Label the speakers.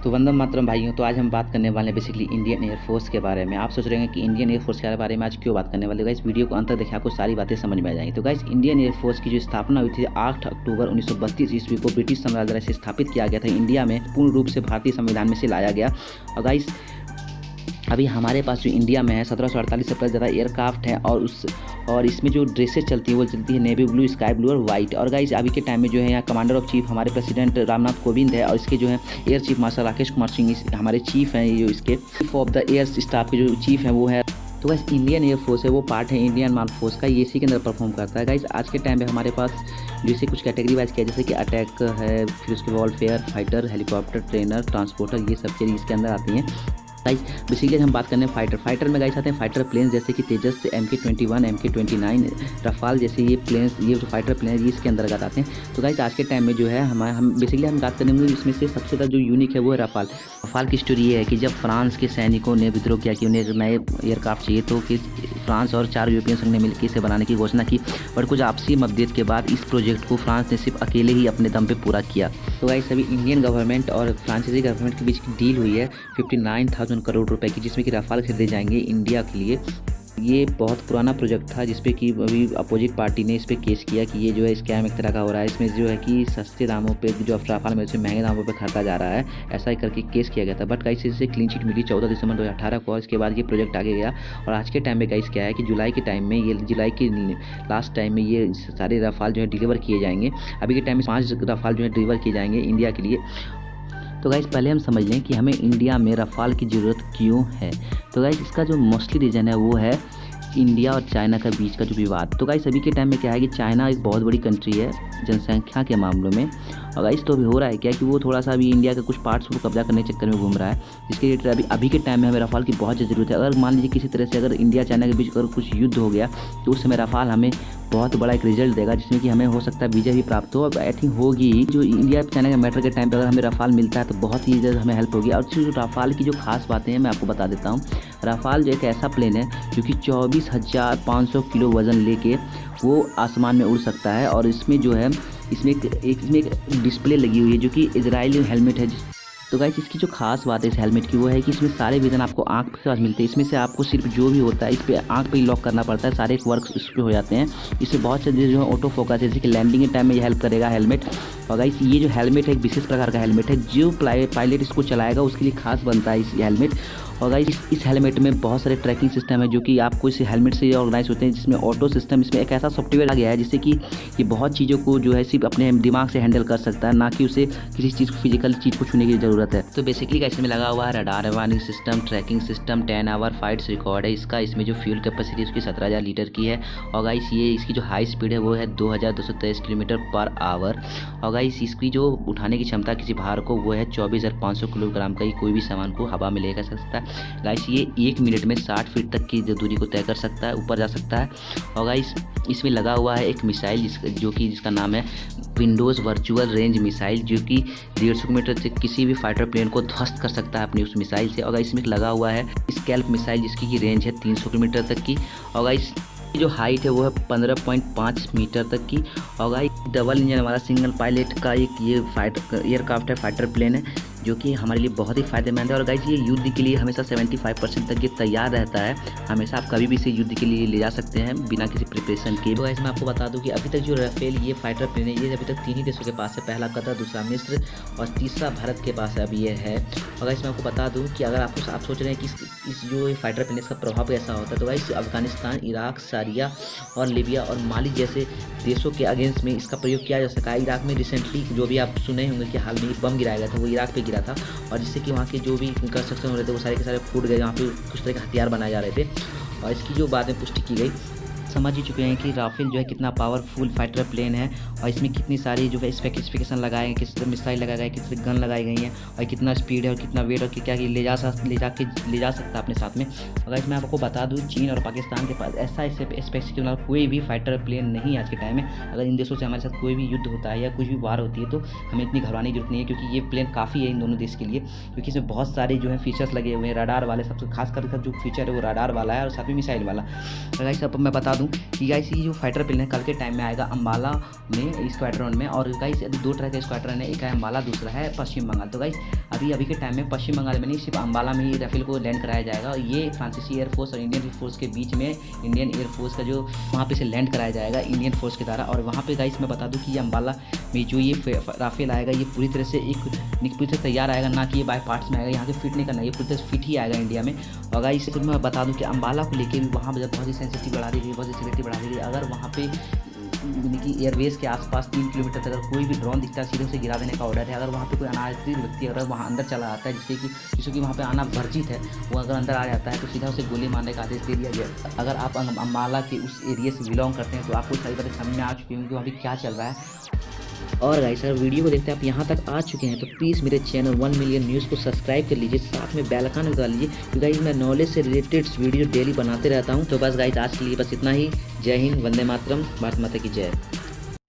Speaker 1: तो वंदे मातरम भाइयों। तो आज हम बात करने वाले हैं बेसिकली इंडियन एयरफोर्स के बारे में। आप सोच रहे हैं कि इंडियन एयरफोर्स के बारे में आज क्यों बात करने वाले हो। गाइस वीडियो को अंत तक देखिए, आपको सारी बातें समझ में आ जाएंगी। तो गाइस इंडियन एयरफोर्स की जो स्थापना हुई थी 8 अक्टूबर 1932 ईस्वी को ब्रिटिश साम्राज्य द्वारा स्थापित किया गया था। इंडिया में पूर्ण रूप से भारतीय संविधान में से लाया गया। और गाइस अभी हमारे पास जो इंडिया में है 1748 से प्लस ज़्यादा एयरक्राफ्ट है और इसमें जो ड्रेसेस चलती है वो चलती है नेवी ब्लू, स्काई ब्लू और वाइट। और गाइस अभी के टाइम में जो है यहाँ कमांडर ऑफ चीफ हमारे प्रेसिडेंट रामनाथ कोविंद है और इसके जो है air chief marshal Rakesh Kumar Singh हमारे चीफ हैं। जो इसके chief of the air staff के जो चीफ हैं वो है। तो गाइस इंडियन एयरफोर्स है वो पार्ट है इंडियन आर्म फोर्स का, ये इसी के अंदर परफॉर्म करता है। गाइस आज के टाइम पे हमारे पास जैसे कुछ कैटेगरी वाइज किया, जैसे कि अटैक है, फिर उसके warfare, fighter, helicopter, trainer, transporter, ये सब चीज़ इसके अंदर आती हैं। गाइस बेसिकली हम बात करने फाइटर में गाइस आते हैं फाइटर प्लेन्स जैसे कि तेजस, MK-21, MK-29, रफाल जैसे ये प्लेन्स, ये जो फाइटर प्लेन ये इसके अंतर्गत आते हैं। तो गाइस आज के टाइम में जो है हम बेसिकली हम बात करने में इसमें से सबसे ज़्यादा जो यूनिक है वो है रफाल की स्टोरी ये है कि जब फ्रांस के सैनिकों ने विद्रोह किया कि उन्हें नए एयरक्राफ्ट चाहिए, तो कि फ्रांस और 4 यूरोपियन संघ ने मिलकर इसे बनाने की घोषणा की। और कुछ आपसी मतभेद के बाद इस प्रोजेक्ट को फ्रांस ने सिर्फ अकेले ही अपने दम पे पूरा किया। तो गाइस अभी इंडियन गवर्नमेंट और फ्रांसीसी गवर्नमेंट के बीच की डील हुई है 59,000 करोड़ रुपए की, जिसमें कि रफाल खरीदे जाएंगे इंडिया के लिए। ये बहुत पुराना प्रोजेक्ट था जिसपे कि अभी अपोजिट पार्टी ने इस पर केस किया कि ये जो है स्कैम एक तरह का हो रहा है। इसमें जो है कि सस्ते दामों पे जो रफाल में उसे महंगे दामों पे खरीदा जा रहा है, ऐसा ही करके केस किया गया था। बट गाइस इससे क्लीन चिट मिली 14 दिसंबर 2018 को। इसके बाद ये प्रोजेक्ट आगे गया और आज के टाइम में गाइस क्या है कि जुलाई के टाइम में जुलाई के लास्ट टाइम में ये सारे रफाल जो है डिलीवर किए जाएंगे। अभी के टाइम में 5 रफाल जो है डिलीवर किए जाएंगे इंडिया के लिए। तो गाइस पहले हम समझ लें कि हमें इंडिया में रफाल की ज़रूरत क्यों है। तो गाइस इसका जो मोस्टली रीज़न है वो है इंडिया और चाइना के बीच का जो विवाद। तो गाइस अभी के टाइम में क्या है कि चाइना एक बहुत बड़ी कंट्री है जनसंख्या के मामलों में। और गाइस तो अभी हो रहा है क्या कि वो थोड़ा सा अभी इंडिया के कुछ पार्ट्स को कब्जा करने के चक्कर में घूम रहा है, जिसके लिए अभी के टाइम में हमें रफाल की बहुत ज़्यादा ज़रूरत है। अगर मान लीजिए किसी तरह से अगर इंडिया चाइना के बीच अगर कुछ युद्ध हो गया तो उस समय रफाल हमें बहुत बड़ा एक रिजल्ट देगा, जिसमें कि हमें हो सकता है विजय भी प्राप्त हो। अब आई थिंक होगी जो इंडिया चाइना के मैटर के टाइम पर अगर हमें रफाल मिलता है तो बहुत ही ज़्यादा हमें हेल्प होगी। और जो रफाल की जो खास बातें हैं मैं आपको बता देता हूँ। रफाल जो एक ऐसा प्लेन है जो कि 24,500 किलो वज़न लेके वो आसमान में उड़ सकता है। और इसमें जो है इसमें एक डिस्प्ले लगी हुई है जो कि इजरायली हेलमेट है। तो गाइस इसकी जो खास बात है इस हेलमेट की वो है कि इसमें सारे विजन आपको आंख के पास मिलते हैं। इसमें से आपको सिर्फ जो भी होता है इस पर आंख पे ही लॉक करना पड़ता है, सारे वर्क इस पर हो जाते हैं। इससे बहुत से जो है ऑटो फोकस है, जैसे कि लैंडिंग के टाइम में ये हेल्प करेगा हेलमेट। और गाइस ये जो हेलमेट है एक विशेष प्रकार का हेलमेट है, जो पायलट इसको चलाएगा उसके लिए खास बनता है इस हेलमेट। और गाइस इस हेलमेट में बहुत सारे ट्रैकिंग सिस्टम है जो कि आपको इस हेलमेट से ऑर्गेनाइज होते हैं, जिसमें ऑटो सिस्टम, इसमें एक ऐसा सॉफ्टवेयर आ गया है जिससे कि ये बहुत चीज़ों को जो है सिर्फ अपने दिमाग से हैंडल कर सकता है, ना कि उसे किसी चीज़ को फिजिकल चीज़ को छूने की ज़रूरत है। तो बेसिकली गाइस इसमें लगा हुआ है radar warning system, tracking system, 10 hour flights record है इसका। इसमें जो फ्यूल कैपेसिटी उसकी 17,000 लीटर की है। और गाइस ये इसकी जो हाई स्पीड है वो है 2,223 किलोमीटर पर आवर। और गाइस इसकी जो उठाने की क्षमता किसी भार को वो है 24,500 किलोग्राम का ही कोई भी सामान को हवा में लेकर सकता है। गाइस ये 1 मिनट में 60 फीट तक की दूरी को तय कर सकता है, ऊपर जा सकता है। और गाइस इसमें लगा हुआ है एक मिसाइल जिसका नाम है विंडोज़ वर्चुअल रेंज मिसाइल, जो कि 150 किलोमीटर से किसी भी फाइटर प्लेन को ध्वस्त कर सकता है अपनी उस मिसाइल से। और गाइस इसमें लगा हुआ है स्कैल्प मिसाइल जिसकी की रेंज है 300 किलोमीटर तक की। और गाइस जो हाइट है वो है 15.5 मीटर तक की। और गाइस डबल इंजन वाला सिंगल पायलट का एक ये एयरक्राफ्ट है, फाइटर प्लेन है, जो कि हमारे लिए बहुत ही फायदेमंद है। और गाइस ये युद्ध के लिए हमेशा 75% तक ये तैयार रहता है। हमेशा आप कभी भी इसे युद्ध के लिए ले जा सकते हैं बिना किसी प्रिपरेशन के। तो गाइस मैं आपको बता दूं कि अभी तक जो राफेल ये फाइटर प्लेन है ये अभी तक 3 ही देशों के पास है, पहला कतर, दूसरा मिस्र और तीसरा भारत के पास अभी ये है। और गाइस मैं आपको बता दूँ कि अगर आप सोच रहे हैं कि इस जो फाइटर प्लेन इसका प्रभाव कैसा होता है, तो गाइस अफगानिस्तान, इराक, सीरिया और लीबिया और माली जैसे देशों के अगेंस्ट में इसका प्रयोग किया जा सका है। इराक में रिसेंटली जो भी आप सुने होंगे कि हाल में एक बम गिराया गया था, वो इराक पे गिरा था और जिससे कि वहाँ के जो भी कंस्ट्रक्शन हो रहे थे वो सारे के सारे फूट गए, जहाँ पे कुछ तरह के हथियार बनाए जा रहे थे। और इसकी जो बाद में पुष्टि की गई, समझ ही चुके हैं कि राफेल जो है कितना पावरफुल फाइटर प्लेन है और इसमें कितनी सारी जो है स्पेसिफिकेशन लगाए हैं, किस तरह मिसाइल लगाया गया है, किस तरह गन लगाई गई हैं और कितना स्पीड है और कितना वेट और क्या ले जा सकता है अपने साथ में। अगर इसमें आपको बता दूँ चीन और पाकिस्तान के पास ऐसा स्पेसिफिकेशन वाला कोई भी फाइटर प्लेन नहीं है आज के टाइम में। अगर इन देशों से हमारे साथ कोई भी युद्ध होता है या कुछ भी वार होती है तो हमें इतनी घबराने की जरूरत नहीं है, क्योंकि ये प्लेन काफ़ी है इन दोनों देश के लिए, क्योंकि इसमें बहुत सारे जो है फीचर्स लगे हुए हैं। रडार वाले सबसे खास कर जो फीचर है वो रडार वाला है और साथ में मिसाइल वाला। अगर इस मैं बता दूँ दूं कि गाइस ये जो फाइटर प्लेन है कल के टाइम में आएगा अम्बाला में स्क्वाड्रन में। और गाइस अभी 2 तरह के स्क्वाड्रन है, एक है अम्बाला, दूसरा है पश्चिम बंगाल। तो गाइस अभी के टाइम में पश्चिम बंगाल में नहीं, सिर्फ अम्बाला में ही राफेल को लैंड कराया जाएगा। और ये फ्रांसीसी एयरफोर्स और इंडियन एयरफोर्स के बीच में इंडियन एयरफोर्स का जो वहाँ पे से लैंड कराया जाएगा इंडियन फोर्स के द्वारा। और वहाँ पे गाइस मैं बता दूं कि ये अम्बाला में जो ये राफेल आएगा ये पूरी तरह से पूरी तरह तैयार आएगा, ना कि ये बाय पार्ट्स में आएगा, यहाँ से फिट नहीं करना, ये पूरी तरह से फिट ही आएगा इंडिया में। और गाइस फिर मैं बता दूं कि अम्बाला को लेके भी वहाँ पर बहुत सी सेंसिटिविटी बढ़ा दी गई, बहुत सी सिक्योरिटी बढ़ा दी गई। अगर वहाँ पे यानी कि एयरवेज के आसपास 3 किलोमीटर तक अगर कोई भी ड्रोन दिखता है सीधे उसे गिरा देने का ऑर्डर है। अगर वहाँ पे कोई अनाधिकृत व्यक्ति अगर वहाँ अंदर चला आता है जिससे कि वहाँ पे आना वर्जित है, वो अगर अंदर आ जाता है तो सीधा उसे गोली मारने का आदेश दे दिया गया। अगर आप अम्बाला के उस एरिया से बिलोंग करते हैं तो आपको सारी बातें समझ में आ चुकी होंगी कि वहाँ पे क्या चल रहा है। और गाइस अगर वीडियो को देखते हैं आप यहाँ तक आ चुके हैं तो प्लीज़ मेरे चैनल 1 मिलियन न्यूज़ को सब्सक्राइब कर लीजिए, साथ में बेल आइकन दबा लीजिए, क्योंकि गाइस मैं नॉलेज से रिलेटेड वीडियो डेली बनाते रहता हूँ। तो बस गाइस आज के लिए बस इतना ही। जय हिंद, वंदे मातरम, भारत माता की जय।